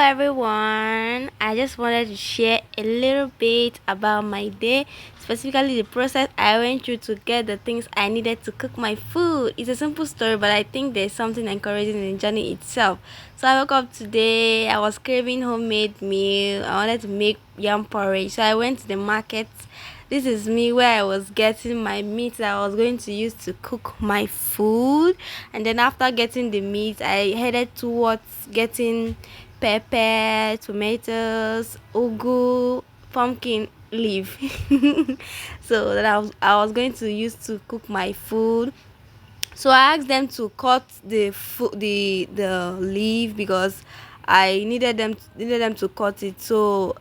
everyone. I just wanted to share a little bit about my day, specifically the process I went through to get the things I needed to cook my food. It's a simple story, but I think there's something encouraging in the journey itself. So I woke up today, I was craving homemade meal. I wanted to make yam porridge. So I went to the market. This is me where I was getting my meat that I was going to use to cook my food. And then after getting the meat, I headed towards getting pepper, tomatoes, ugu, pumpkin leaf. So that I was going to use to cook my food. So I asked them to cut the leaf because I needed them to cut it. So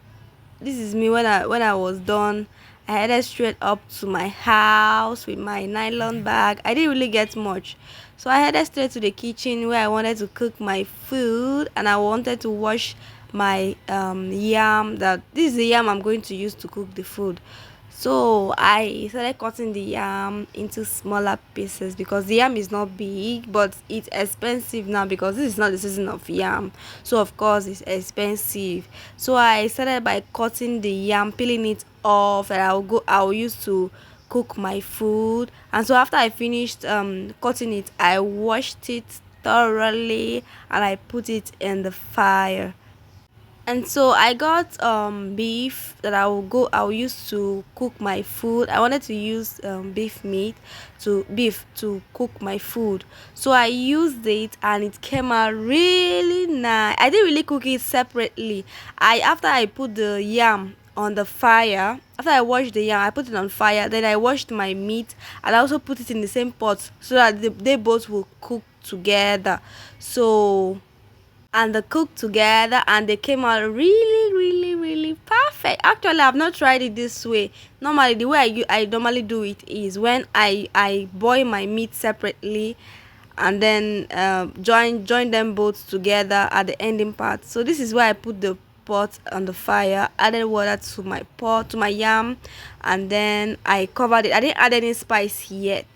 this is me when I was done. I headed straight up to my house with my nylon bag. I didn't really get much. So I headed straight to the kitchen where I wanted to cook my food and I wanted to wash my yam. That this is the yam I'm going to use to cook the food. So I started cutting the yam into smaller pieces because the yam is not big, but it's expensive now because this is not the season of yam. So of course it's expensive. So I started by cutting the yam, peeling it off, and I'll use to cook my food. And so after I finished cutting it, I washed it thoroughly and I put it in the fire. And so I got beef that I'll use to cook my food. I wanted to use beef to cook my food. So I used it and it came out really nice. I didn't really cook it separately. I After I put the yam on the fire, after I washed the yam, I put it on fire, then I washed my meat and I also put it in the same pot so that they both will cook together. So and they cooked together and they came out really perfect. Actually, I've not tried it this way. Normally the way I normally do it is when I boil my meat separately and then join them both together at the ending part. So this is where I put the pot on the fire, added water to my pot, to my yam, and then I covered it. I didn't add any spice yet.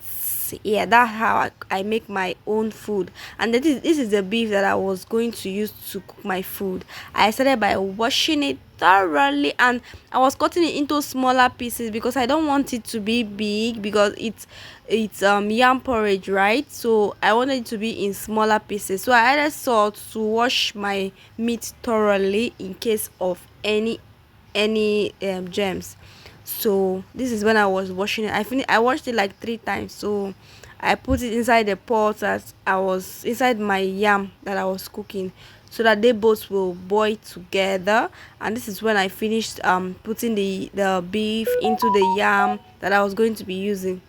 Yeah, that's how I make my own food. And this is the beef that I was going to use to cook my food. I started by washing it thoroughly and I was cutting it into smaller pieces because I don't want it to be big because it's yam porridge, right? So I wanted it to be in smaller pieces. So I added salt to wash my meat thoroughly in case of any germs. So this is when I was washing it. I washed it like 3 times. So I put it inside the pot that I was inside my yam that I was cooking so that they both will boil together. And this is when I finished putting the beef into the yam that I was going to be using.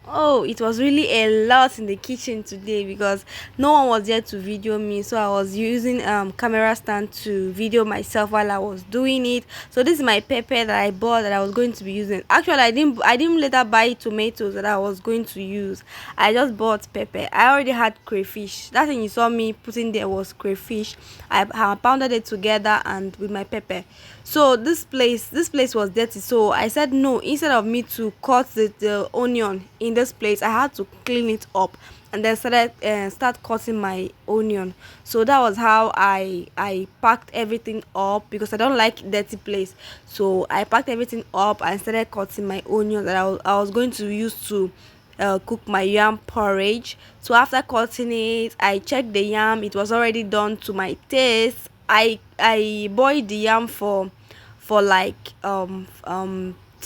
Oh, it was really a lot in the kitchen today because no one was there to video me, so I was using camera stand to video myself while I was doing it. So this is my pepper that I bought that I was going to be using. Actually, I didn't later buy tomatoes that I was going to use. I just bought pepper. I already had crayfish. That thing you saw me putting there was crayfish. I pounded it together and with my pepper. So this place was dirty, so I said no. Instead of me to cut the onion in this place, I had to clean it up and then start cutting my onion. So that was how I packed everything up because I don't like dirty place. So I packed everything up and started cutting my onion that I was going to use to cook my yam porridge. So after cutting it, I checked the yam. It was already done to my taste. I boiled the yam for like 10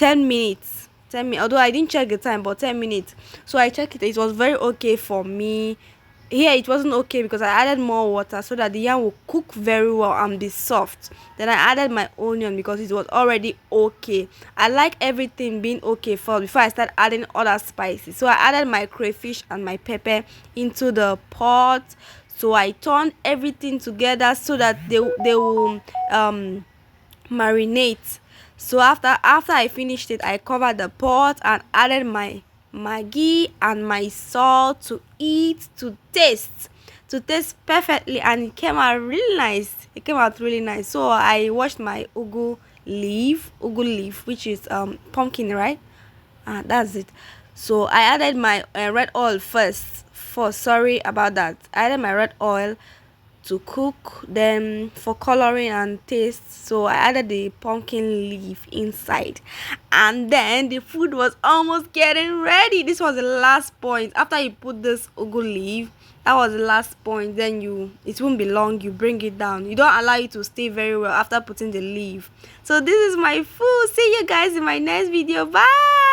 minutes. 10 minutes, although I didn't check the time, but 10 minutes. So I checked it. It was very okay for me. Here it wasn't okay because I added more water so that the yam will cook very well and be soft. Then I added my onion because it was already okay. I like everything being okay first before I start adding other spices. So I added my crayfish and my pepper into the pot. So I turned everything together so that they will marinate. So after I finished it, I covered the pot and added my maggi and my salt to eat to taste perfectly, and it came out really nice. It came out really nice. So I washed my ugu leaf, which is pumpkin, right? That's it. So I added my red oil first. For sorry about that. I added my red oil to cook, then for coloring and taste, so I added the pumpkin leaf inside, and then the food was almost getting ready. This was the last point. After you put this ugu leaf, that was the last point. Then it won't be long, you bring it down. You don't allow it to stay very well after putting the leaf. So this is my food. See you guys in my next video. Bye.